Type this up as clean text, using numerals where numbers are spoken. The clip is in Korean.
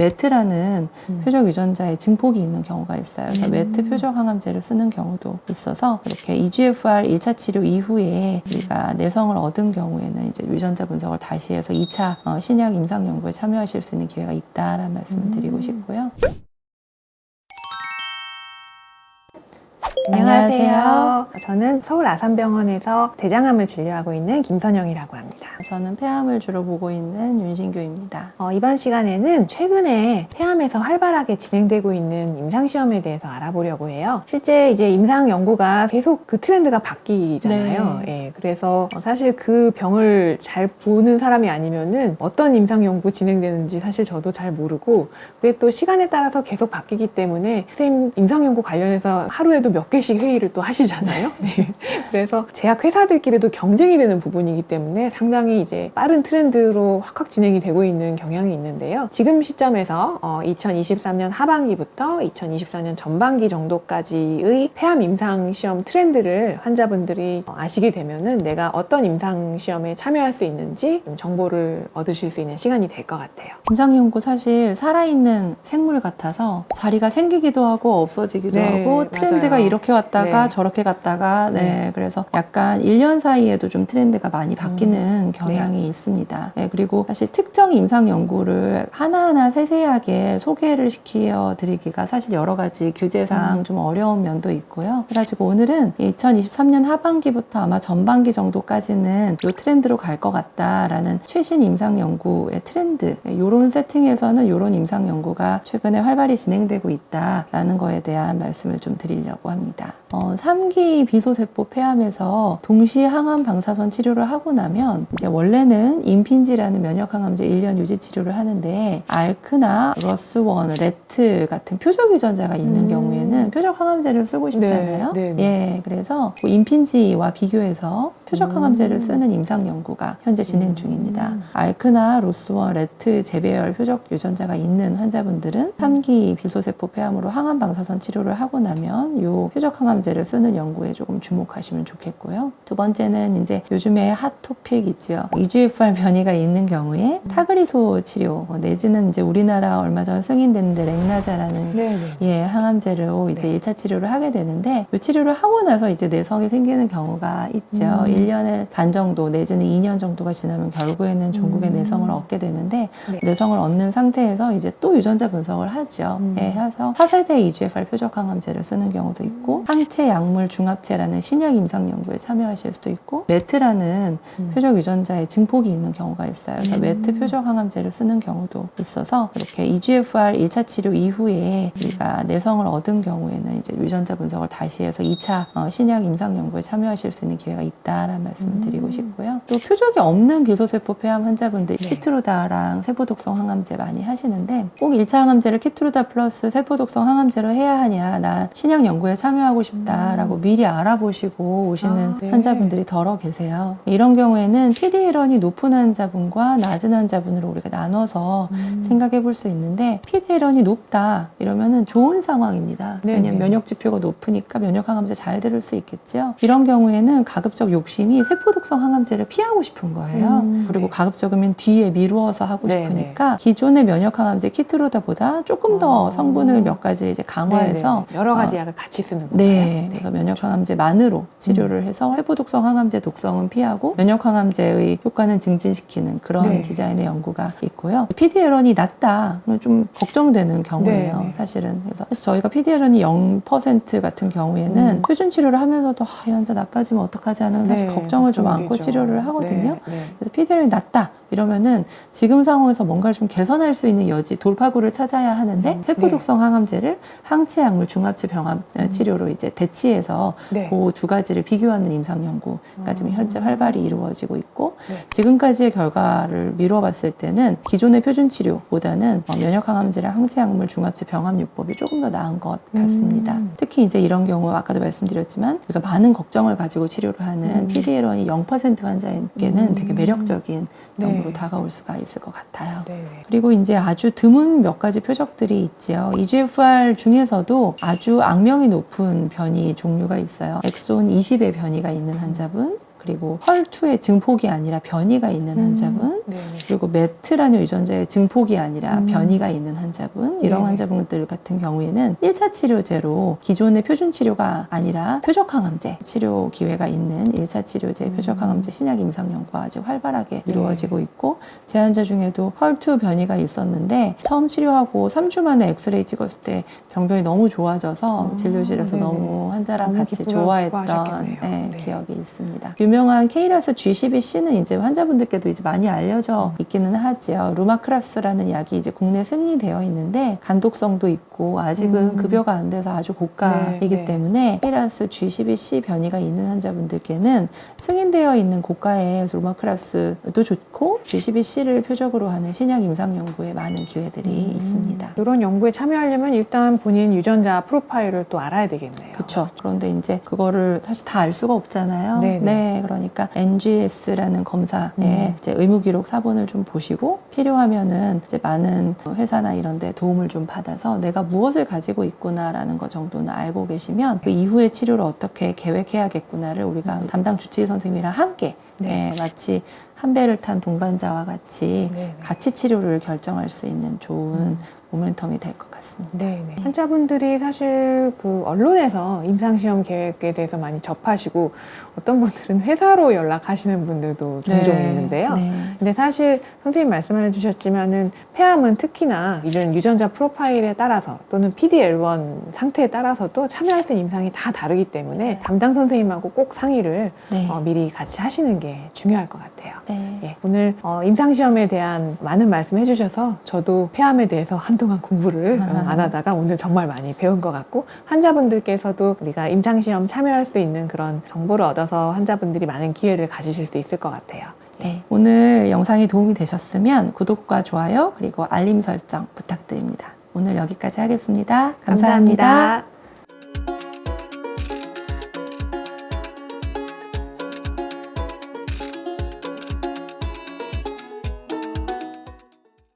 메트라는 표적 유전자에 증폭이 있는 경우가 있어요. 그래서 메트 표적 항암제를 쓰는 경우도 있어서 이렇게 EGFR 1차 치료 이후에 우리가 내성을 얻은 경우에는 이제 유전자 분석을 다시 해서 2차 신약 임상 연구에 참여하실 수 있는 기회가 있다라는 말씀을 드리고 싶고요. 안녕하세요. 저는 서울 아산병원에서 대장암을 진료하고 있는 김선영이라고 합니다. 저는 폐암을 주로 보고 있는 윤신교입니다. 이번 시간에는 최근에 폐암에서 활발하게 진행되고 있는 임상시험에 대해서 알아보려고 해요. 실제 이제 임상 연구가 계속 그 트렌드가 바뀌잖아요. 네. 예, 그래서 사실 그 병을 잘 보는 사람이 아니면은 어떤 임상 연구 진행되는지 사실 저도 잘 모르고, 그게 또 시간에 따라서 계속 바뀌기 때문에 선생님 임상 연구 관련해서 하루에도 몇 개씩 회의를 또 하시잖아요. 네. 그래서 제약 회사들끼리도 경쟁이 되는 부분이기 때문에 상당히 이제 빠른 트렌드로 확 진행이 되고 있는 경향이 있는데요. 지금 시점에서 2023년 하반기부터 2024년 전반기 정도까지의 폐암 임상 시험 트렌드를 환자분들이 아시게 되면은 내가 어떤 임상 시험에 참여할 수 있는지 좀 정보를 얻으실 수 있는 시간이 될 것 같아요. 임상 연구 사실 살아있는 생물 같아서 자리가 생기기도 하고 없어지기도 네, 하고 트렌드가 맞아요. 이렇게 왔다가 네. 저렇게 갔다가 네. 그래서 약간 1년 사이에도 좀 트렌드가 많이 바뀌는 경향이 있습니다. 그리고 사실 특정 임상 연구를 하나하나 세세하게 소개를 시켜 드리기가 사실 여러 가지 규제상 좀 어려운 면도 있고요. 그래가지고 오늘은 2023년 하반기부터 아마 전반기 정도까지는 이 트렌드로 갈 것 같다라는 최신 임상 연구의 트렌드, 이런 세팅에서는 이런 임상 연구가 최근에 활발히 진행되고 있다라는 거에 대한 말씀을 좀 드리려고 합니다. 3기 비소세포 폐암에서 동시 항암 방사선 치료를 하고 나면 이제 원래는 임핀지라는 면역항암제 1년 유지 치료를 하는데 알크나 러스1, 레트 같은 표적 유전자가 있는 경우에는 표적 항암제를 쓰고 싶잖아요. 네, 네. 예, 그래서 임핀지와 비교해서 표적 항암제를 쓰는 임상 연구가 현재 진행 중입니다. 알크나 로스1, 레트 재배열 표적 유전자가 있는 환자분들은 3기 비소세포 폐암으로 항암 방사선 치료를 하고 나면 요 표적 항암제를 쓰는 연구에 조금 주목하시면 좋겠고요. 두 번째는 이제 요즘에 핫 토픽 있죠. EGFR 변이가 있는 경우에 타그리소 치료 내지는 이제 우리나라 얼마 전 승인됐는데 렉나자라는 네. 항암제로 이제 1차 치료를 하게 되는데 이 치료를 하고 나서 이제 내성이 생기는 경우가 있죠. 1년의 반 정도 내지는 2년 정도가 지나면 결국에는 종국의 내성을 얻게 되는데 네. 내성을 얻는 상태에서 이제 또 유전자 분석을 하죠. 해서 4세대 EGFR 표적 항암제를 쓰는 경우도 있고 항체 약물 중합체라는 신약 임상 연구에 참여하실 수도 있고 메트라는 표적 유전자에 증폭이 있는 경우가 있어요. 그래서 메트 표적 항암제를 쓰는 경우도 있어서 이렇게 EGFR 1차 치료 이후에 우리가 내성을 얻은 경우에는 이제 유전자 분석을 다시 해서 2차 신약 임상 연구에 참여하실 수 있는 기회가 있다라는 말씀을 드리고 싶고요. 또 표적이 없는 비소세포 폐암 환자분들 키트루다랑 세포독성 항암제 많이 하시는데 꼭 1차 항암제를 키트루다 플러스 세포독성 항암제로 해야 하냐, 나 신약 연구에 참여하고 싶다라고 미리 알아보시고 오시는 환자분들이 더러 계세요. 이런 경우에는 PD-L1이 높은 환자분과 낮은 환자분으로 우리가 나눠서 생각해 볼 수 있는데 PD-L1이 높다 이러면은 좋은 상황입니다. 왜냐면 면역 지표가 높으니까 면역 항암제 잘 들을 수 있겠죠. 이런 경우에는 가급적 욕심이 세포독성 항암제를 피하고 싶은 거예요. 그리고 가급적이면 뒤에 미루어서 하고 싶으니까 기존의 면역 항암제 키트루다보다 조금 더 성분을 몇 가지 이제 강화해서 여러 가지 약을 같이 쓰는 건가요? 네, 그래서 면역 항암제만으로 치료를 해서 세포독성 항암제 독성은 피하고 면역 항암제의 효과는 증진시키는 그런 디자인의 연구가 있고요. PD-L1이 낮다, 좀 걱정되는 경우예요. 사실은. 그래서 저희가 PD-L1이 0% 같은 경우에는 표준 치료를 하면서도 이 환자 나빠지면 어떡하지 하는 사실 걱정을 좀 안고 치료를 하거든요. 그래서 PD-L1이 낮다 이러면은 지금 상황에서 뭔가를 좀 개선할 수 있는 여지, 돌파구를 찾아야 하는데 세포독성 항암제를 항체 약물 중합체 병합 치료로 이제 대치해서 그 두 가지를 비교하는 임상 연구가 지금 현재 활발히 이루어지고 있고 지금까지의 결과를 미뤄봤을 때는 기존의 표준 치료보다는 면역 항암제랑 항체 약물 중합체 병합 요법이 조금 더 나은 것 같습니다. 특히 이제 이런 경우 아까도 말씀드렸지만 우리가 많은 걱정을 가지고 치료를 하는 PD-L1이 0% 환자에게는 되게 매력적인 연구로 다가올 수가 있을 것 같아요. 그리고 이제 아주 드문 몇 가지 표적들이 있지요. EGFR 중에서도 아주 악명이 높은 변이 종류가 있어요. 엑손 20의 변이가 있는 환자분, 그리고 헐투의 증폭이 아니라 변이가 있는 환자분, 네. 그리고 메트라는 유전자의 증폭이 아니라 변이가 있는 환자분, 이런 네. 환자분들 같은 경우에는 1차 치료제로 기존의 표준 치료가 아니라 표적항암제 치료 기회가 있는 1차 치료제 표적항암제 신약 임상 연구가 아주 활발하게 이루어지고 있고, 제 환자 중에도 헐투 변이가 있었는데 처음 치료하고 3주 만에 엑스레이 찍었을 때 병변이 너무 좋아져서 진료실에서 네네. 너무 환자랑 너무 같이 기쁘다, 좋아했던 기뻐하셨겠네요. 네. 기억이 있습니다. 유명한 KRAS G12C는 이제 환자분들께도 이제 많이 알려져 있기는 하지요. 루마크라스라는 약이 이제 국내 승인이 되어 있는데 간독성도 있고 아직은 급여가 안 돼서 아주 고가이기 네. 때문에 KRAS G12C 변이가 있는 환자분들께는 승인되어 있는 고가의 루마크라스도 좋고 G12C를 표적으로 하는 신약 임상 연구에 많은 기회들이 있습니다. 이런 연구에 참여하려면 일단 본인 유전자 프로파일을 또 알아야 되겠네요. 그렇죠. 그런데 이제 그거를 사실 다 알 수가 없잖아요. 네네. 네, 그러니까 NGS라는 검사에 이제 의무 기록 사본을 좀 보시고 필요하면은 이제 많은 회사나 이런 데 도움을 좀 받아서 내가 무엇을 가지고 있구나라는 것 정도는 알고 계시면 그 이후의 치료를 어떻게 계획해야겠구나를 우리가 담당 주치의 선생님이랑 함께 네. 마치 한 배를 탄 동반자와 같이 네네. 같이 치료를 결정할 수 있는 좋은 모멘텀이 될 것 같습니다. 네. 환자분들이 사실 그 언론에서 임상시험 계획에 대해서 많이 접하시고 어떤 분들은 회사로 연락하시는 분들도 종종 있는데요. 네. 근데 사실 선생님 말씀해 주셨지만은 폐암은 특히나 이런 유전자 프로파일에 따라서 또는 PD-L1 상태에 따라서도 참여할 수 있는 임상이 다 다르기 때문에 담당 선생님하고 꼭 상의를 네. 미리 같이 하시는 게 중요할 것 같아요. 네. 예, 오늘 임상시험에 대한 많은 말씀 해주셔서 저도 폐암에 대해서 한동안 공부를 안 하다가 오늘 정말 많이 배운 것 같고, 환자분들께서도 우리가 임상시험 참여할 수 있는 그런 정보를 얻어서 환자분들이 많은 기회를 가지실 수 있을 것 같아요. 네, 오늘 영상이 도움이 되셨으면 구독과 좋아요 그리고 알림 설정 부탁드립니다. 오늘 여기까지 하겠습니다. 감사합니다.